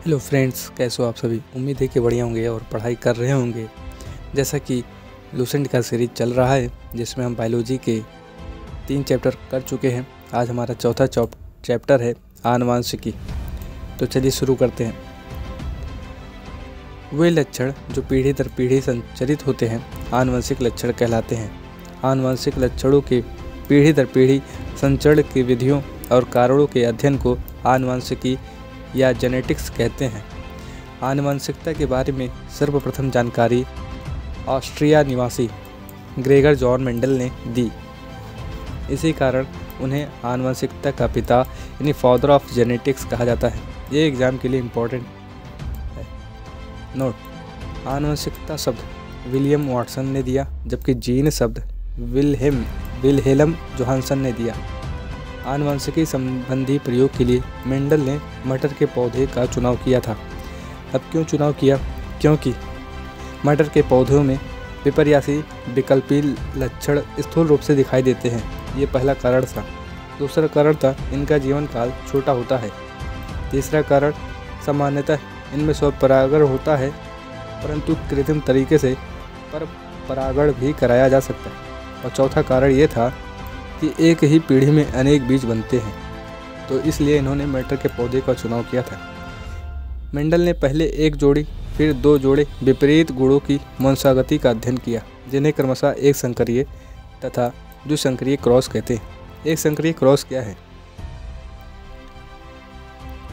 Hello friends, कैसे हो आप सभी। उम्मीद है कि बढ़िया होंगे और पढ़ाई कर रहे होंगे। जैसा कि लूसेंट का सीरीज चल रहा है जिसमें हम बायोलॉजी के 3 चैप्टर कर चुके हैं। आज हमारा चौथा चैप्टर है आनुवांशिकी। तो चलिए शुरू करते हैं। वे लक्षण जो पीढ़ी दर पीढ़ी संचरित होते हैं आनुवंशिक लक्षण कहलाते हैं। आनुवंशिक लक्षणों के पीढ़ी दर पीढ़ी संचरण की विधियों और कारणों के अध्ययन को आनुवंशिकी या जेनेटिक्स कहते हैं। आनुवंशिकता के बारे में सर्वप्रथम जानकारी ऑस्ट्रिया निवासी ग्रेगर जॉन मेंडल ने दी। इसी कारण उन्हें आनुवंशिकता का पिता यानी फादर ऑफ जेनेटिक्स कहा जाता है। ये एग्ज़ाम के लिए इम्पोर्टेंट है। नोट: आनुवंशिकता शब्द विलियम वाटसन ने दिया, जबकि जीन शब्द विल्हेल्म जोहानसन ने दिया। आनुवंशिकी संबंधी प्रयोग के लिए मेंडल ने मटर के पौधे का चुनाव किया था। अब क्यों चुनाव किया? क्योंकि मटर के पौधों में विपर्यासी विकल्पी लक्षण स्थूल रूप से दिखाई देते हैं। ये पहला कारण था। दूसरा कारण था इनका जीवन काल छोटा होता है। तीसरा कारण सामान्यतः इनमें स्वपरागण होता है, परंतु कृत्रिम तरीके से पर परागण भी कराया जा सकता है। और चौथा कारण ये था कि एक ही पीढ़ी में अनेक बीज बनते हैं, तो इसलिए इन्होंने मटर के पौधे का चुनाव किया था। मेंडल ने पहले एक जोड़ी फिर 2 जोड़े विपरीत गुणों की वंशागति का अध्ययन किया, जिन्हें क्रमशः एक संकरीय तथा द्विसंकरीय क्रॉस कहते हैं। एक संकरीय क्रॉस क्या है?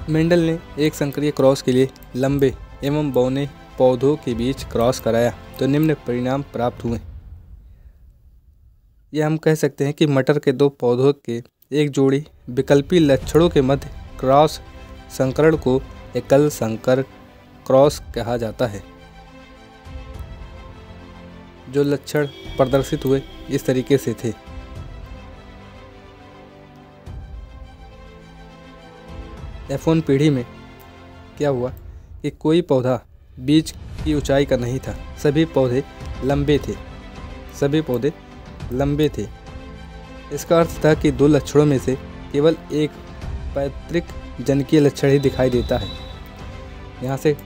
मेंडल ने एक संकरीय क्रॉस के लिए लंबे एवं बौने पौधों के बीच क्रॉस कराया तो निम्न परिणाम प्राप्त हुए। यह हम कह सकते हैं कि मटर के 2 पौधों के एक जोड़ी विकल्पी लक्षणों के मध्य क्रॉस संकरण को एकल संकर क्रॉस कहा जाता है। जो लक्षण प्रदर्शित हुए इस तरीके से थे। F1 पीढ़ी में क्या हुआ कि कोई पौधा बीज की ऊंचाई का नहीं था। सभी पौधे लंबे थे। इसका अर्थ था कि 2 लक्षणों में से केवल एक पैतृक जनकीय लक्षण ही दिखाई देता है। यहाँ से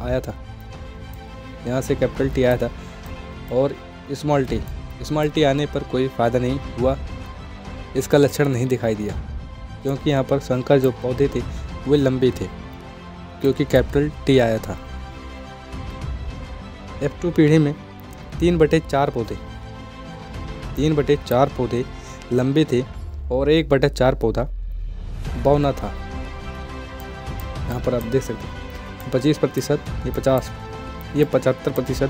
आया था, यहाँ से कैपिटल T आया था और स्मॉल t आने पर कोई फ़ायदा नहीं हुआ। इसका लक्षण नहीं दिखाई दिया क्योंकि यहाँ पर संकर जो पौधे थे वे लंबे थे, क्योंकि कैपिटल T आया था। F2 पीढ़ी में 3/4 पौधे लंबे थे और 1/4 पौधा बौना था। यहाँ पर आप देख सकते हैं 25%, ये 75%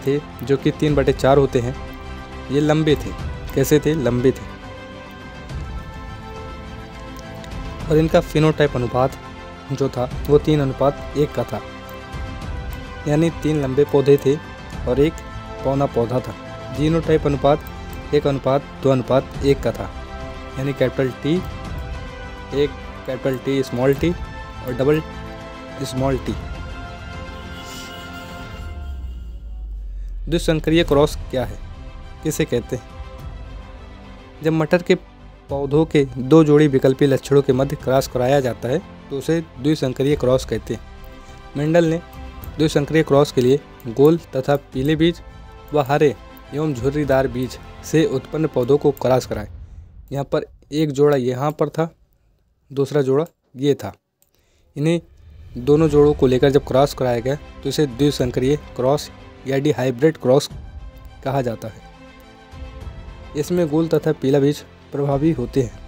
थे, जो कि 3/4 होते हैं। ये लंबे थे। कैसे थे? लंबे थे। और इनका फिनोटाइप अनुपात जो था वो 3:1 का था, यानी 3 लंबे पौधे थे और 1 बौना पौधा था। जीनोटाइप अनुपात 1:2:1 का था, यानी कैपिटल T स्मॉल t और डबल स्मॉल t। द्विसंकरीय क्रॉस क्या है? किसे कहते हैं? जब मटर के पौधों के 2 जोड़ी विकल्पी लक्षणों के मध्य क्रॉस कराया जाता है तो उसे द्विसंकरीय क्रॉस कहते हैं। मेंडल ने द्विसंकरीय क्रॉस के लिए गोल तथा पीले बीज व हरे एवं झुर्रीदार बीज से उत्पन्न पौधों को क्रॉस कराए। यहाँ पर एक जोड़ा यहाँ पर था, दूसरा जोड़ा ये था। इन्हीं दोनों जोड़ों को लेकर जब क्रॉस कराया गया तो इसे द्विसंकरीय क्रॉस या हाइब्रिड क्रॉस कहा जाता है। इसमें गोल तथा पीला बीज प्रभावी होते हैं।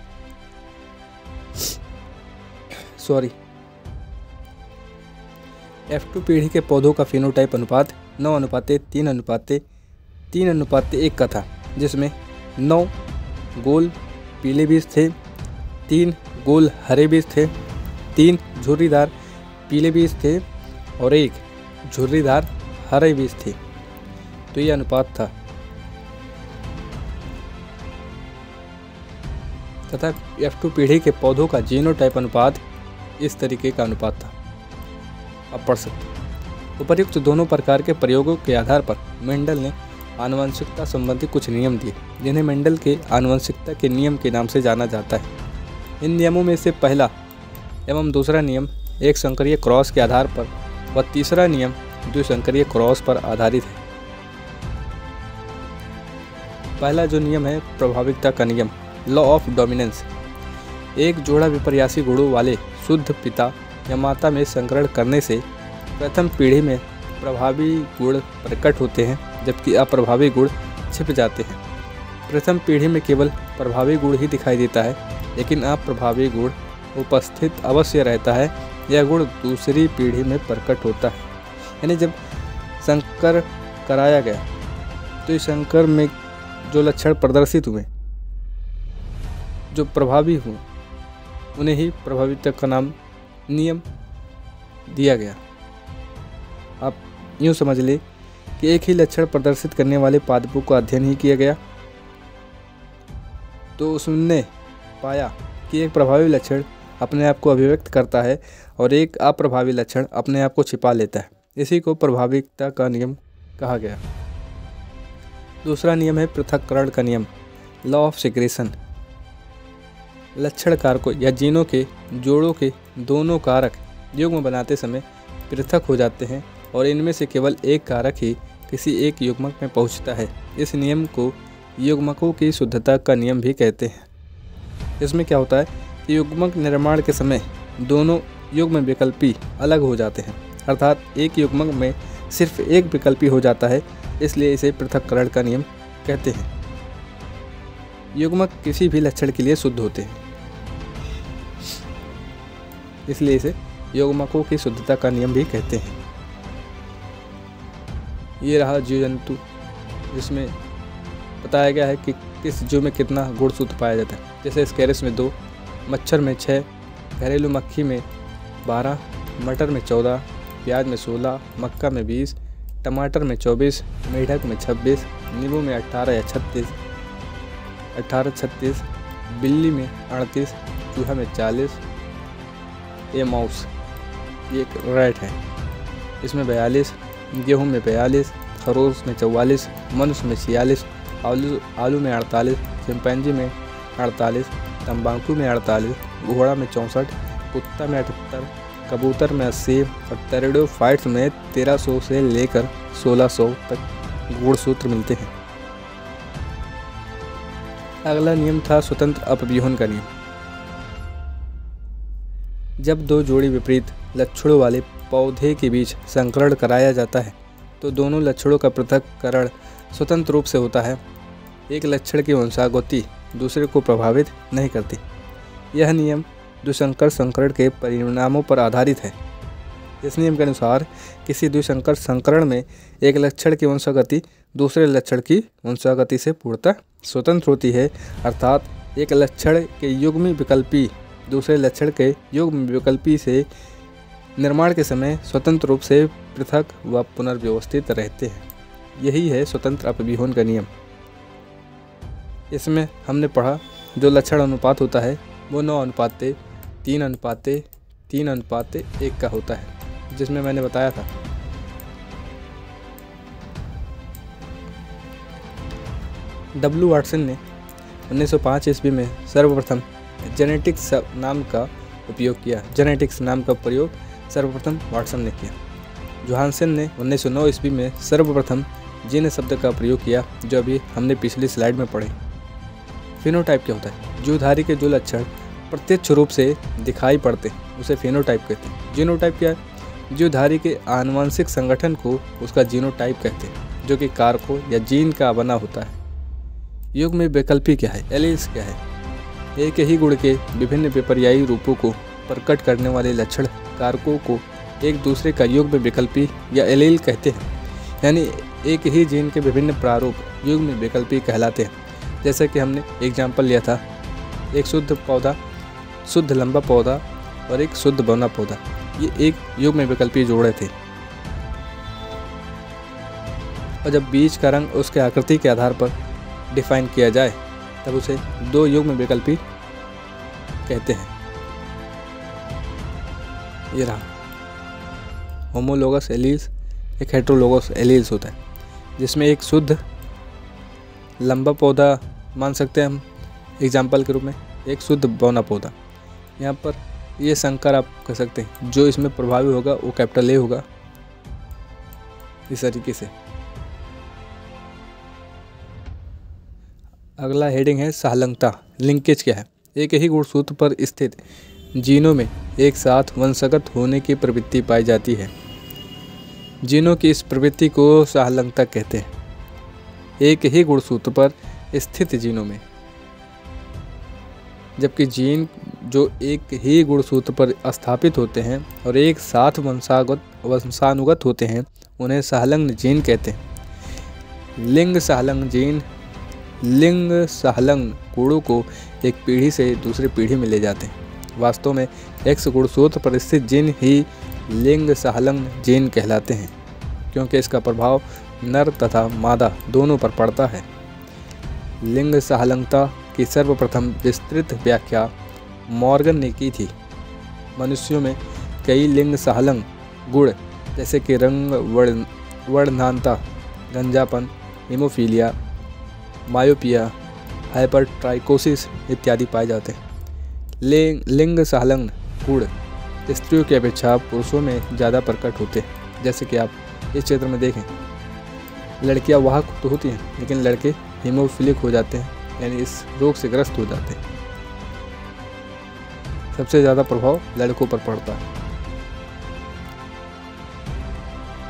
F2 पीढ़ी के पौधों का फिनोटाइप अनुपात 9:3:1 का था, जिसमें 9 गोल पीले बीज थे, 3 गोल हरे बीज थे, 3 झुर्रीदार पीले बीज थे और 1 झुर्रीदार हरे बीज थे। तो ये अनुपात था। तथा F2 पीढ़ी के पौधों का जीनोटाइप अनुपात इस तरीके का अनुपात था। आप पढ़ सकते हैं। उपर्युक्त दोनों प्रकार के प्रयोगों के आधार पर मेंडल ने आनुवंशिकता संबंधी कुछ नियम दिए, जिन्हें मेंडल के आनुवंशिकता के नियम के नाम से जाना जाता है। इन नियमों में से पहला एवं दूसरा नियम एक संकरीय क्रॉस के आधार पर व तीसरा नियम द्विसंकरीय क्रॉस पर आधारित है। पहला जो नियम है प्रभाविकता का नियम, लॉ ऑफ डोमिनेंस। एक जोड़ा विपर्यासी गुणों वाले शुद्ध पिता या माता में संकरण करने से प्रथम पीढ़ी में प्रभावी गुण प्रकट होते हैं, जबकि अप्रभावी गुण छिप जाते हैं। प्रथम पीढ़ी में केवल प्रभावी गुण ही दिखाई देता है, लेकिन अप्रभावी गुण उपस्थित अवश्य रहता है। यह गुण दूसरी पीढ़ी में प्रकट होता है। यानी जब संकर कराया गया तो इस संकर में जो लक्षण प्रदर्शित हुए, जो प्रभावी हुए, उन्हें ही प्रभाविता का नाम नियम दिया गया। आप यूँ समझ ले कि एक ही लक्षण प्रदर्शित करने वाले पादपों का अध्ययन ही किया गया, तो उसने पाया कि एक प्रभावी लक्षण अपने आप को अभिव्यक्त करता है और एक अप्रभावी लक्षण अपने आप को छिपा लेता है। इसी को प्रभाविकता का नियम कहा गया। दूसरा नियम है पृथक्करण का नियम, लॉ ऑफ सेग्रेगेशन। लक्षण कारकों या जीनों के जोड़ों के दोनों कारक युग्म बनाते समय पृथक हो जाते हैं और इनमें से केवल एक कारक ही किसी एक युग्मक में पहुंचता है। इस नियम को युग्मकों की शुद्धता का नियम भी कहते हैं। इसमें क्या होता है कि युग्मक निर्माण के समय दोनों युग्म विकल्पी अलग हो जाते हैं, अर्थात एक युग्मक में सिर्फ एक विकल्पी हो जाता है, इसलिए इसे पृथक्करण का नियम कहते हैं। युग्मक किसी भी लक्षण के लिए शुद्ध होते हैं, इसलिए इसे युग्मकों की शुद्धता का नियम भी कहते हैं। ये रहा जीव जंतु, जिसमें बताया गया है कि किस जीव में कितना गुण सूत्र पाया जाता है। जैसे स्कैरिस में 2, मच्छर में 6, घरेलू मक्खी में 12, मटर में 14, प्याज में 16, मक्का में 20, टमाटर में 24, मेढक में 26, नींबू में 18 या 36, बिल्ली में 38, चूहा में 40, ये माउस, ये एक रैट है, इसमें 42, गेहूं में 42, खरगोश में 44, मनुष्य में 46, आलू में 48, चिंपैंजी में 48, तंबाकू में 48, घोड़ा में 64, कुत्ता में 78, कबूतर में 80 और टेरिडोफाइट्स में 1300 से लेकर 1600 तक गुणसूत्र मिलते हैं। अगला नियम था स्वतंत्र अपव्यूहन का नियम। जब दो जोड़ी विपरीत लक्षणों वाले पौधे के बीच संकरण कराया जाता है तो दोनों लक्षणों का पृथक्करण स्वतंत्र रूप से होता है। एक लक्षण की वंशागति दूसरे को प्रभावित नहीं करती। यह नियम द्विसंकर संकरण के परिणामों पर आधारित है। इस नियम के अनुसार किसी द्विसंकर संकरण में एक लक्षण की वंशागति दूसरे लक्षण की वंशागति से पूर्णतः स्वतंत्र होती है, अर्थात एक लक्षण के युग्मी विकल्पी दूसरे लक्षण के युग्म विकल्पी से निर्माण के समय स्वतंत्र रूप से पृथक व पुनर्व्यवस्थित रहते हैं। यही है स्वतंत्र अपव्यूहन का नियम। इसमें हमने पढ़ा जो लक्षण अनुपात होता है वो 9:3:3:1 का होता है, जिसमें मैंने बताया था डब्ल्यू वाटसन ने 1905 ईस्वी में सर्वप्रथम जेनेटिक्स नाम का उपयोग किया। जेनेटिक्स नाम का प्रयोग सर्वप्रथम वाटसन ने किया। जोहानसन ने 1909 ईस्वी में सर्वप्रथम जीन शब्द का प्रयोग किया, जो अभी हमने पिछली स्लाइड में पढ़े। फिनोटाइप क्या होता है? जीवधारी के जो लक्षण प्रत्यक्ष रूप से दिखाई पड़ते हैं उसे फिनोटाइप कहते हैं। जीनोटाइप क्या है? जीवधारी के आनुवंशिक संगठन को उसका जीनोटाइप कहते हैं, जो कि कारकों या जीन का बना होता है। युग्म में वैकल्पी क्या है? एलील्स क्या है? एक ही गुण के विभिन्न विपर्यायी रूपों को प्रकट करने वाले लक्षण कारकों को एक दूसरे का युग्म विकल्पी या एलील कहते हैं। यानी एक ही जीन के विभिन्न प्रारूप युग्म विकल्पी कहलाते हैं। जैसे कि हमने एग्जाम्पल लिया था, एक शुद्ध पौधा, शुद्ध लंबा पौधा और एक शुद्ध बौना पौधा, ये एक युग्म विकल्पी जोड़े थे। और जब बीज का रंग उसके आकृति के आधार पर डिफाइन किया जाए तब उसे दो युग्म विकल्पी कहते हैं। ये रहा होमोलोगस एलील्स, एक हेटेरोलोगस एलील्स होता है, जिसमें एक शुद्ध लंबा पौधा मान सकते हैं हम एग्जाम्पल के रूप में, एक शुद्ध बौना पौधा। यहाँ पर ये संकर आप कह सकते हैं। जो इसमें प्रभावी होगा वो कैपिटल ए होगा, इस तरीके से। अगला हेडिंग है सहलंगता। लिंकेज क्या है? एक ही गुणसूत्र पर स्थित जीनों में एक साथ वंशगत होने की प्रवृत्ति पाई जाती है। जीनों की इस प्रवृत्ति को सहलंगता कहते हैं। एक ही गुणसूत्र पर स्थित जीनों में, जबकि जीन जो एक ही गुणसूत्र पर स्थापित होते हैं और एक साथ वंशानुगत होते हैं, उन्हें सहलंग जीन कहते हैं। लिंग सहलंग जीन लिंग सहलंग गुणों को एक पीढ़ी से दूसरी पीढ़ी में ले जाते हैं। वास्तव में एक्स गुणसूत्र पर स्थित जीन ही लिंग सहलंग जीन कहलाते हैं, क्योंकि इसका प्रभाव नर तथा मादा दोनों पर पड़ता है। लिंग सहलंगता की सर्वप्रथम विस्तृत व्याख्या मॉर्गन ने की थी। मनुष्यों में कई लिंग सहलंग गुण जैसे कि रंग, वर्णनांता, गंजापन, हीमोफीलिया, मायोपिया, हाइपरट्राइकोसिस इत्यादि पाए जाते हैं। लिंग सहलंग गुण स्त्रियों की अपेक्षा पुरुषों में ज़्यादा प्रकट होते हैं। जैसे कि आप इस क्षेत्र में देखें, लड़कियां वाहक तो होती हैं, लेकिन लड़के हीमोफिलिक हो जाते हैं, यानी इस रोग से ग्रस्त हो जाते हैं। सबसे ज़्यादा प्रभाव लड़कों पर पड़ता है।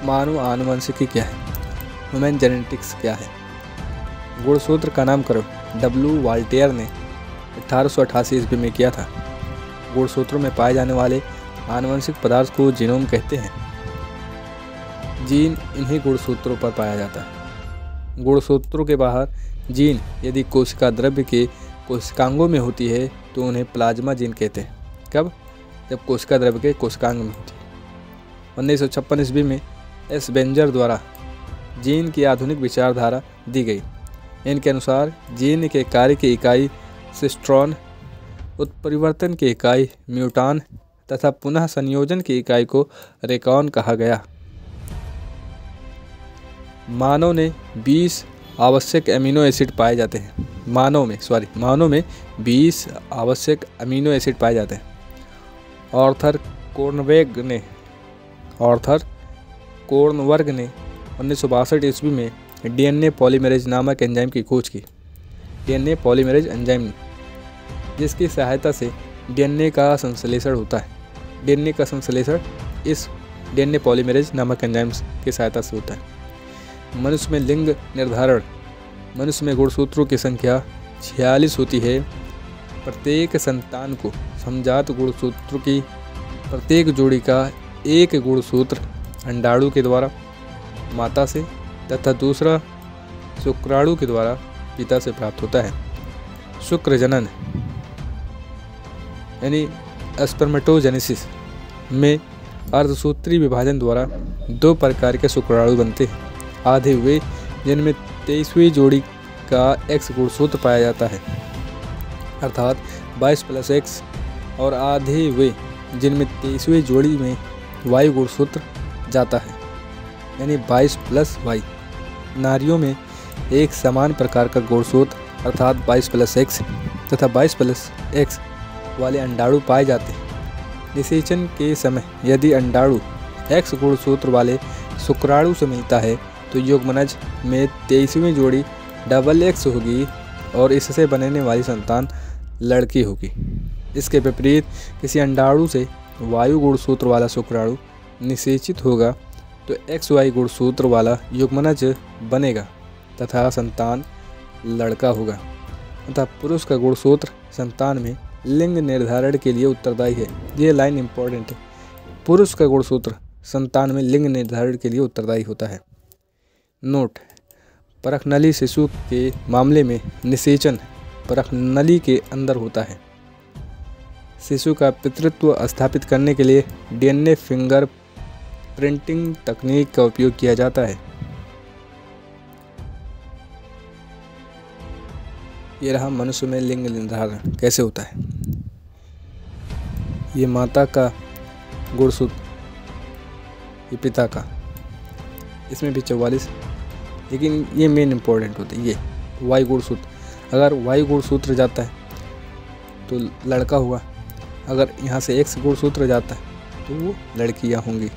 मानव आनुवंशिकी क्या है? ह्यूमन जेनेटिक्स क्या है? गुणसूत्र का नामकरण डब्ल्यू वाल्टेयर ने 1888 ईस्वी में किया था। गुणसूत्रों में पाए जाने वाले आनुवंशिक पदार्थ को जीनोम कहते हैं। जीन इन्हीं गुणसूत्रों पर पाया जाता है। गुणसूत्रों के बाहर जीन यदि कोशिका द्रव्य के कोशिकांगों में होती है तो उन्हें प्लाज्मा जीन कहते हैं। कब? जब कोशिका द्रव्य के कोशिकांग में होती है। 1956 ईस्वी में एस बेंजर द्वारा जीन की आधुनिक विचारधारा दी गई। इनके अनुसार जीन के कार्य की इकाई सिस्ट्रॉन, उत्परिवर्तन की इकाई म्यूटान तथा पुनः संयोजन की इकाई को रेकॉन कहा गया। मानव में 20 आवश्यक अमीनो एसिड पाए जाते हैं। मानव में 20 आवश्यक अमीनो एसिड पाए जाते हैं। ऑर्थर कोर्नवर्ग ने 1962 ईस्वी में डीएनए पॉलीमरेज नामक एंजाइम की खोज की। डीएनए पॉलीमरेज एंजाइम जिसकी सहायता से डीएनए का संश्लेषण होता है। डीएनए का संश्लेषण इस डीएनए पॉलीमरेज नामक एंजाइम की सहायता से होता है। मनुष्य में लिंग निर्धारण। मनुष्य में गुणसूत्रों की संख्या 46 होती है। प्रत्येक संतान को समजात गुणसूत्र की प्रत्येक जोड़ी का एक गुणसूत्र अंडाणु के द्वारा माता से तथा दूसरा शुक्राणु के द्वारा पिता से प्राप्त होता है। शुक्र जनन यानी स्पर्मेटोजेनेसिस में अर्धसूत्री विभाजन द्वारा 2 प्रकार के शुक्राणु बनते हैं। आधे हुए जिनमें 23वीं जोड़ी का एक्स गुणसूत्र पाया जाता है, अर्थात 22+X, और आधे हुए जिनमें 23वीं जोड़ी में वाई गुणसूत्र जाता है, यानी 22+Y। नारियों में एक समान प्रकार का गुणसूत्र अर्थात 22+X तथा 22+X वाले अंडाणु पाए जाते हैं। निषेचन के समय यदि अंडाणु X गुणसूत्र वाले शुक्राणु से मिलता है तो युग्मनज में 23वीं जोड़ी XX होगी और इससे बनने वाली संतान लड़की होगी। इसके विपरीत किसी अंडाणु से वायु गुणसूत्र वाला शुक्राणु निषेचित होगा तो XY गुणसूत्र वाला युग्मनज बनेगा तथा संतान लड़का होगा। तथा पुरुष का गुणसूत्र संतान में लिंग निर्धारण के लिए उत्तरदायी है। ये लाइन इम्पोर्टेंट है। पुरुष का गुणसूत्र संतान में लिंग निर्धारण के लिए उत्तरदायी होता है। नोट: परखनली शिशु के मामले में निषेचन परखनली के अंदर होता है। शिशु का पितृत्व स्थापित करने के लिए डीएनए फिंगर प्रिंटिंग तकनीक का उपयोग किया जाता है। ये रहा मनुष्य में लिंग निर्धारण कैसे होता है। ये माता का गुणसूत्र, ये पिता का, इसमें भी 44, लेकिन ये मेन इम्पोर्टेंट होता है। ये वाई गुणसूत्र, अगर वाई गुणसूत्र जाता है तो लड़का हुआ, अगर यहाँ से X गुणसूत्र जाता है तो वो लड़कियाँ होंगी।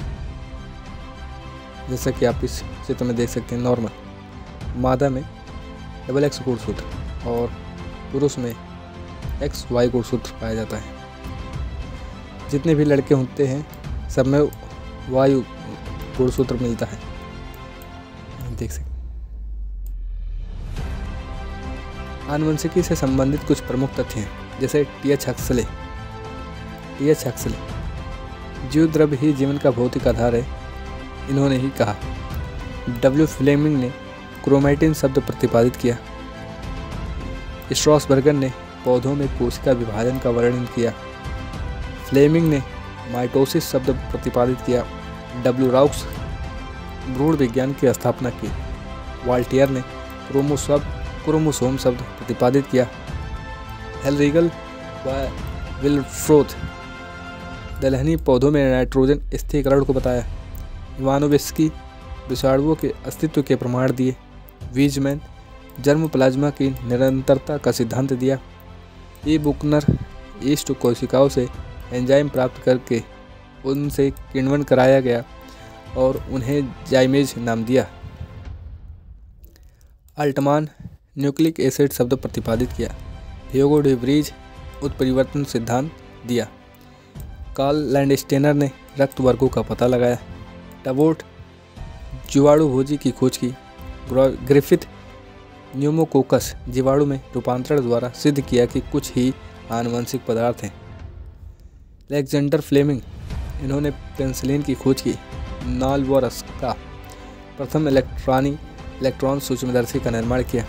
जैसा कि आप इस चित्र में देख सकते हैं, नॉर्मल मादा में XX गुणसूत्र और पुरुष में XY गुणसूत्र पाया जाता है। जितने भी लड़के होते हैं सब में Y गुणसूत्र मिलता है, देख सकते हैं। आनुवंशिकी से संबंधित कुछ प्रमुख तथ्य हैं, जैसे टी.एच. हक्सले। जीव द्रव्य ही जीवन का भौतिक आधार है, इन्होंने ही कहा। W. फ्लेमिंग ने क्रोमैटिन शब्द प्रतिपादित किया। स्ट्रॉसबर्गर ने पौधों में कोशिका विभाजन का वर्णन किया। फ्लेमिंग ने माइटोसिस शब्द प्रतिपादित किया। W. राउक्स भ्रूण विज्ञान की स्थापना की। वाल्टियर ने क्रोमोसोम शब्द प्रतिपादित किया। हेलरिगल व विल्फ्रोथ दलहनी पौधों में नाइट्रोजन स्थिरीकरण को बताया। इवानोविस्की विषाणुओं के अस्तित्व के प्रमाण दिए। वीजमैन जर्म प्लाज्मा की निरंतरता का सिद्धांत दिया। ई. बुकनर ईस्ट कोशिकाओं से एंजाइम प्राप्त करके उनसे किण्वन कराया गया और उन्हें जाइमेज नाम दिया। अल्टमान न्यूक्लिक एसिड शब्द प्रतिपादित किया। ह्यूगो डे व्रीज उत्परिवर्तन सिद्धांत दिया। कार्ल लैंडस्टेनर ने रक्त वर्गों का पता लगाया। टबोट जीवाणु भोजी की खोज की। ग्रिफिथ न्यूमोकोकस जीवाणु में रूपांतरण द्वारा सिद्ध किया कि कुछ ही आनुवंशिक पदार्थ हैं। अलेक्जेंडर फ्लेमिंग, इन्होंने पेनिसिलिन की खोज की। नालवरस्का प्रथम इलेक्ट्रॉन सूक्ष्मदर्शी का निर्माण किया।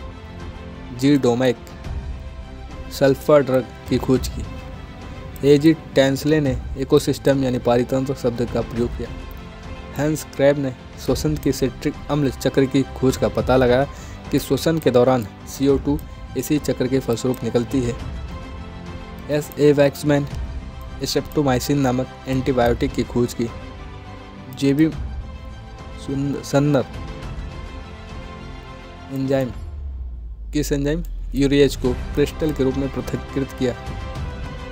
जी. डोमैक सल्फर ड्रग की खोज की। A.G. टैंसले ने इकोसिस्टम यानी पारितंत्र शब्द का प्रयोग किया। हैंस क्रैब ने श्वसन की सिट्रिक अम्ल चक्र की खोज का पता लगाया कि श्वसन के दौरान CO2 इसी चक्र के फलस्वरूप निकलती है। S.A. वैक्समैन स्ट्रेप्टोमाइसिन नामक एंटीबायोटिक की खोज की। J.B. सन्नर एंजाइम यूरिएज को क्रिस्टल के रूप में पृथक्कृत किया।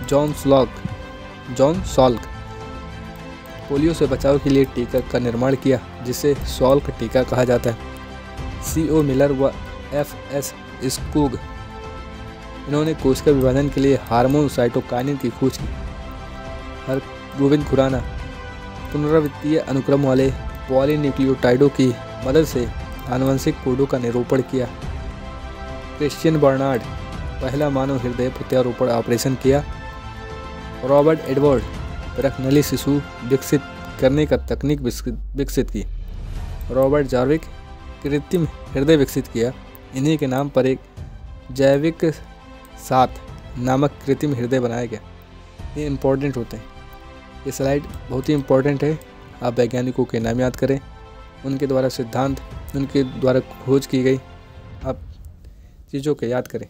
जॉन सॉल्क पोलियो से बचाव के लिए टीका का निर्माण किया, जिसे सॉल्क टीका कहा जाता है। C.O. मिलर व F.S. स्कूग, इन्होंने कोशिका विभाजन के लिए हार्मोन साइटोकाइनिन की खोज की। हरगोविंद खुराना पुनरावृत्तीय अनुक्रम वाले पॉलीन्यूक्लियोटाइडों की मदद से आनुवंशिक कोडों का निरूपण किया। क्रिश्चियन बर्नार्ड पहला मानव हृदय प्रत्यारोपण ऑपरेशन किया। रॉबर्ट एडवर्ड परखनली शिशु विकसित करने का तकनीक विकसित की। रॉबर्ट जार्विक कृत्रिम हृदय विकसित किया। इन्हीं के नाम पर एक जैविक 7 नामक कृत्रिम हृदय बनाया गया। ये इम्पोर्टेंट होते हैं। ये स्लाइड बहुत ही इम्पोर्टेंट है। आप वैज्ञानिकों के नाम याद करें, उनके द्वारा सिद्धांत, उनके द्वारा खोज की गई आप चीज़ों को याद करें।